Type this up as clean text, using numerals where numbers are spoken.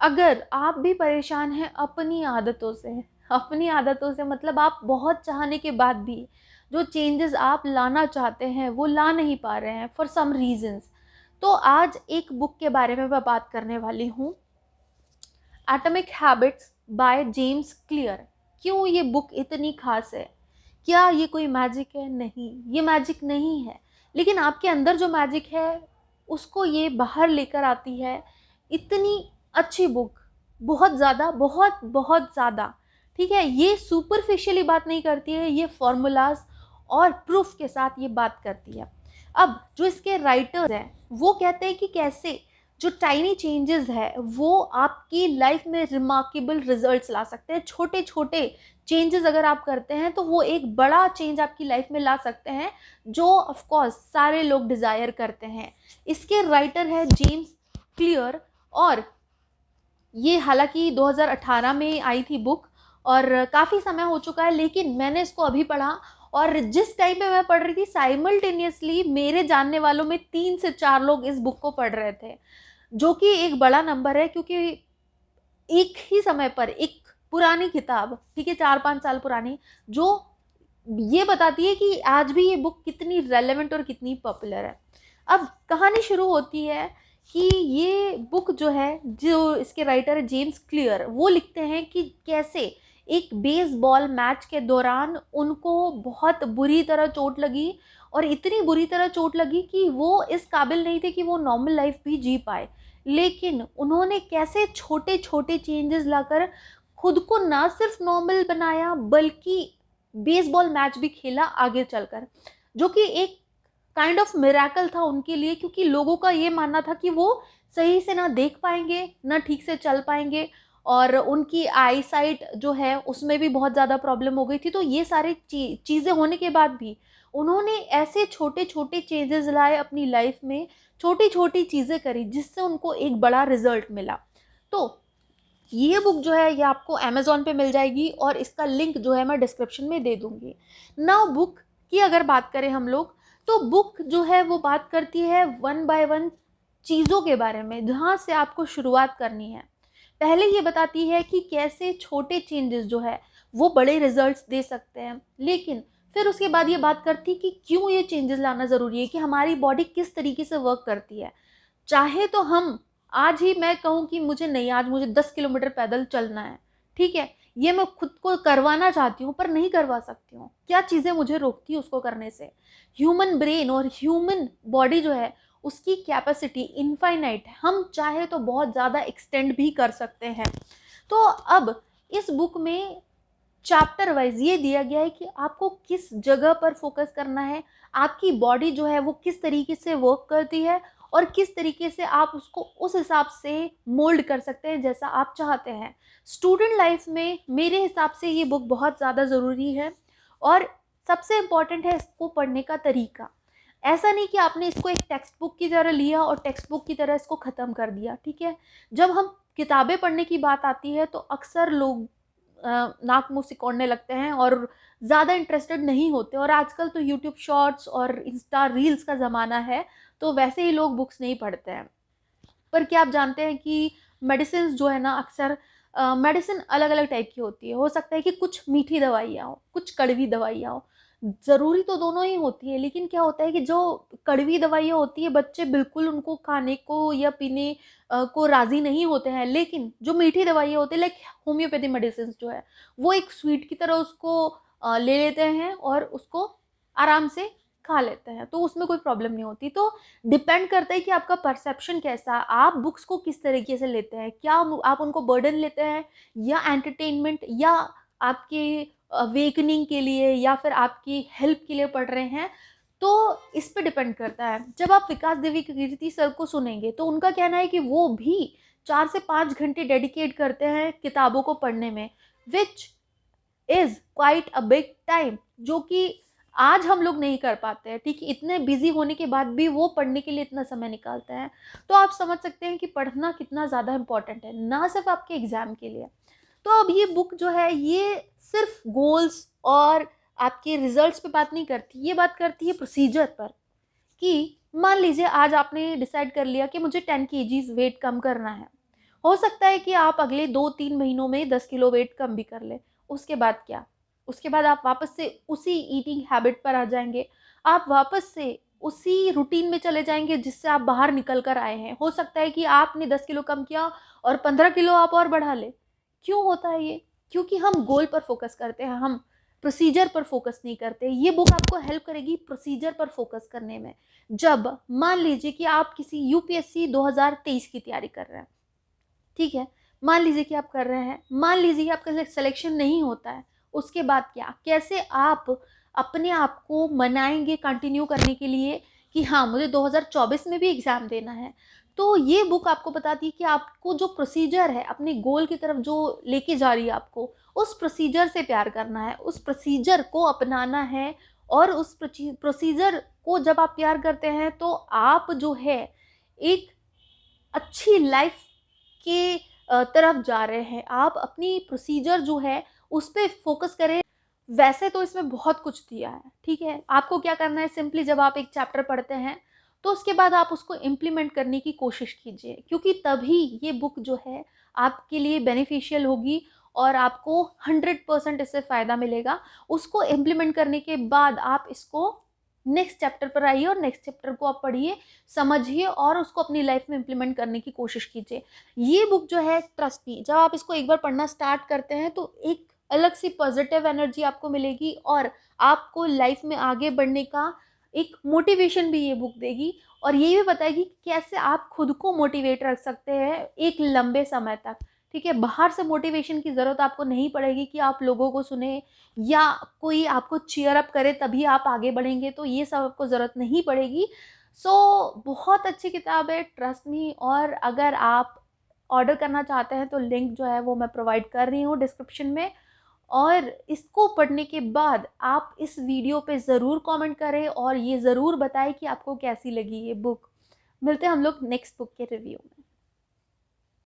अगर आप भी परेशान हैं अपनी आदतों से मतलब आप बहुत चाहने के बाद भी जो चेंजेस आप लाना चाहते हैं वो ला नहीं पा रहे हैं फॉर सम रीजंस, तो आज एक बुक के बारे में मैं बात करने वाली हूँ, atomic habits by James clear. क्यों ये बुक इतनी खास है? क्या ये कोई मैजिक है? नहीं, ये मैजिक नहीं है, लेकिन आपके अंदर जो मैजिक है उसको ये बाहर लेकर आती है। इतनी अच्छी बुक, बहुत ज़्यादा, बहुत बहुत ज़्यादा। ठीक है, ये सुपरफिशियली बात नहीं करती है, ये फॉर्मूलाज और प्रूफ के साथ ये बात करती है। अब जो इसके राइटर्स हैं वो कहते हैं कि कैसे जो टाइनी चेंजेस है वो आपकी लाइफ में रिमार्केबल रिजल्ट्स ला सकते हैं। छोटे छोटे चेंजेस अगर आप करते हैं तो वो एक बड़ा चेंज आपकी लाइफ में ला सकते हैं, जो ऑफ कोर्स सारे लोग डिज़ायर करते हैं। इसके राइटर है जेम्स क्लियर, और ये हालांकि 2018 में आई थी बुक और काफ़ी समय हो चुका है, लेकिन मैंने इसको अभी पढ़ा। और जिस टाइम पे मैं पढ़ रही थी साइमल्टेनियसली मेरे जानने वालों में 3 से 4 लोग इस बुक को पढ़ रहे थे, जो कि एक बड़ा नंबर है, क्योंकि एक ही समय पर एक पुरानी किताब, ठीक है, 4-5 साल पुरानी, जो ये बताती है कि आज भी ये बुक कितनी रेलेवेंट और कितनी पॉपुलर है। अब कहानी शुरू होती है कि ये बुक जो है, जो इसके राइटर जेम्स क्लियर, वो लिखते हैं कि कैसे एक बेसबॉल मैच के दौरान उनको बहुत बुरी तरह चोट लगी, और इतनी बुरी तरह चोट लगी कि वो इस काबिल नहीं थे कि वो नॉर्मल लाइफ भी जी पाए। लेकिन उन्होंने कैसे छोटे छोटे चेंजेस लाकर खुद को ना सिर्फ नॉर्मल बनाया, बल्कि बेसबॉल मैच भी खेला आगे चलकर, जो कि एक काइंड ऑफ मिरेकल था उनके लिए, क्योंकि लोगों का ये मानना था कि वो सही से ना देख पाएंगे ना ठीक से चल पाएंगे, और उनकी आई साइट जो है उसमें भी बहुत ज़्यादा प्रॉब्लम हो गई थी। तो ये सारे चीज़ें होने के बाद भी उन्होंने ऐसे छोटे छोटे चेंजेस लाए अपनी लाइफ में, छोटी छोटी चीज़ें करी जिससे उनको एक बड़ा रिजल्ट मिला। तो ये बुक जो है ये आपको अमेज़ॉन पे मिल जाएगी, और इसका लिंक जो है मैं डिस्क्रिप्शन में दे दूँगी। नाउ बुक की अगर बात करें हम लोग, तो बुक जो है वो बात करती है वन बाय वन चीज़ों के बारे में, जहाँ से आपको शुरुआत करनी है। पहले ये बताती है कि कैसे छोटे चेंजेस जो है वो बड़े रिजल्ट्स दे सकते हैं, लेकिन फिर उसके बाद ये बात करती है कि क्यों ये चेंजेस लाना ज़रूरी है, कि हमारी बॉडी किस तरीके से वर्क करती है। चाहे तो हम आज ही मैं कहूँ कि मुझे नहीं, आज मुझे 10 किलोमीटर पैदल चलना है, ठीक है, ये मैं खुद को करवाना चाहती हूँ पर नहीं करवा सकती हूँ। क्या चीज़ें मुझे रोकती है उसको करने से? ह्यूमन ब्रेन और ह्यूमन बॉडी जो है उसकी कैपेसिटी इनफाइनाइट है, हम चाहे तो बहुत ज़्यादा एक्सटेंड भी कर सकते हैं। तो अब इस बुक में चैप्टर वाइज ये दिया गया है कि आपको किस जगह पर फोकस करना है, आपकी बॉडी जो है वो किस तरीके से वर्क करती है, और किस तरीके से आप उसको उस हिसाब से मोल्ड कर सकते हैं जैसा आप चाहते हैं। स्टूडेंट लाइफ में मेरे हिसाब से ये बुक बहुत ज़्यादा ज़रूरी है, और सबसे इम्पॉर्टेंट है इसको पढ़ने का तरीका। ऐसा नहीं कि आपने इसको एक टेक्स्ट बुक की तरह लिया और टेक्स्ट बुक की तरह इसको ख़त्म कर दिया, ठीक है। जब हम किताबें पढ़ने की बात आती है तो अक्सर लोग नाक मुंह सिकोड़ने लगते हैं और ज़्यादा इंटरेस्टेड नहीं होते, और आजकल तो यूट्यूब शॉर्ट्स और इंस्टा रील्स का ज़माना है, तो वैसे ही लोग बुक्स नहीं पढ़ते हैं। पर क्या आप जानते हैं कि मेडिसिन जो है ना, अक्सर मेडिसिन अलग अलग टाइप की होती है। हो सकता है कि कुछ मीठी दवाइयाँ हो, कुछ कड़वी दवाइयाँ हो, ज़रूरी तो दोनों ही होती है, लेकिन क्या होता है कि जो कड़वी दवाइयाँ होती है बच्चे बिल्कुल उनको खाने को या पीने को राज़ी नहीं होते हैं, लेकिन जो मीठी दवाइयाँ होती है लाइक होम्योपैथी मेडिसिन जो है वो एक स्वीट की तरह उसको ले लेते हैं और उसको आराम से खा लेते हैं, तो उसमें कोई प्रॉब्लम नहीं होती। तो डिपेंड करता है कि आपका परसेप्शन कैसा है, आप बुक्स को किस तरीके से लेते हैं, क्या आप उनको बर्डन लेते हैं या एंटरटेनमेंट, या आपके अवेकनिंग के लिए, या फिर आपकी हेल्प के लिए पढ़ रहे हैं। तो इस पे डिपेंड करता है। जब आप विकास देवी कीर्ति सर को सुनेंगे तो उनका कहना है कि वो भी 4 से 5 घंटे डेडिकेट करते हैं किताबों को पढ़ने में, which is quite a big time, जो कि आज हम लोग नहीं कर पाते हैं, ठीक है, इतने बिजी होने के बाद भी वो पढ़ने के लिए इतना समय निकालते हैं। तो आप समझ सकते हैं कि पढ़ना कितना ज़्यादा इंपॉर्टेंट है, ना सिर्फ आपके एग्जाम के लिए। तो अब ये बुक जो है ये सिर्फ गोल्स और आपके रिजल्ट्स पे बात नहीं करती, ये बात करती है प्रोसीजर पर। कि मान लीजिए आज आपने डिसाइड कर लिया कि मुझे 10 kgs वेट कम करना है, हो सकता है कि आप अगले 2-3 महीनों में 10 किलो वेट कम भी कर लें। उसके बाद क्या? उसके बाद आप वापस से उसी ईटिंग हैबिट पर आ जाएँगे। आप वापस से उसी रूटीन में चले जाएँगे जिससे आप बाहर निकल कर आए हैं। हो सकता है कि आपने 10 किलो कम किया और 15 किलो आप और बढ़ा लें। क्यों होता है ये? क्योंकि हम गोल पर फ़ोकस करते हैं, हम प्रोसीजर पर फ़ोकस नहीं करते। ये बुक आपको हेल्प करेगी प्रोसीजर पर फ़ोकस करने में। जब मान लीजिए कि आप किसी यूपीएससी 2023 की तैयारी कर रहे हैं, ठीक है? मान लीजिए कि आप कर रहे हैं, मान लीजिए कि आपका सिलेक्शन नहीं होता है, उसके बाद क्या? कैसे आप अपने आप को मनाएँगे कंटिन्यू करने के लिए कि हाँ, मुझे 2024 में भी एग्ज़ाम देना है। तो ये बुक आपको बताती है कि आपको जो प्रोसीजर है, अपने गोल की तरफ जो लेके जा रही है आपको, उस प्रोसीजर से प्यार करना है, उस प्रोसीजर को अपनाना है और उस प्रोसीजर को जब आप प्यार करते हैं, तो आप जो है, एक अच्छी लाइफ़ के तरफ जा रहे हैं। आप अपनी प्रोसीजर जो है उस पे फ़ोकस करें। वैसे तो इसमें बहुत कुछ दिया है, ठीक है? आपको क्या करना है, सिंपली जब आप एक चैप्टर पढ़ते हैं, तो उसके बाद आप उसको इम्प्लीमेंट करने की कोशिश कीजिए, क्योंकि तभी ये बुक जो है आपके लिए बेनिफिशियल होगी और आपको 100% इससे फ़ायदा मिलेगा। उसको इम्प्लीमेंट करने के बाद आप इसको नेक्स्ट चैप्टर पर आइए और नेक्स्ट चैप्टर को आप पढ़िए, समझिए और उसको अपनी लाइफ़ में इम्प्लीमेंट करने की कोशिश कीजिए। ये बुक जो है, ट्रस्ट मी, जब आप इसको एक बार पढ़ना स्टार्ट करते हैं तो एक अलग सी पॉजिटिव एनर्जी आपको मिलेगी और आपको लाइफ में आगे बढ़ने का एक मोटिवेशन भी ये बुक देगी और ये भी बताएगी कि कैसे आप खुद को मोटिवेट रख सकते हैं एक लंबे समय तक। ठीक है, बाहर से मोटिवेशन की ज़रूरत आपको नहीं पड़ेगी कि आप लोगों को सुने या कोई आपको चीयर अप करे तभी आप आगे बढ़ेंगे, तो ये सब आपको ज़रूरत नहीं पड़ेगी। बहुत अच्छी किताब है, ट्रस्ट मी। और अगर आप ऑर्डर करना चाहते हैं तो लिंक जो है वो मैं प्रोवाइड कर रही हूँ डिस्क्रिप्शन में। और इसको पढ़ने के बाद आप इस वीडियो पे ज़रूर कमेंट करें और ये ज़रूर बताएं कि आपको कैसी लगी ये बुक। मिलते हैं हम लोग नेक्स्ट बुक के रिव्यू में।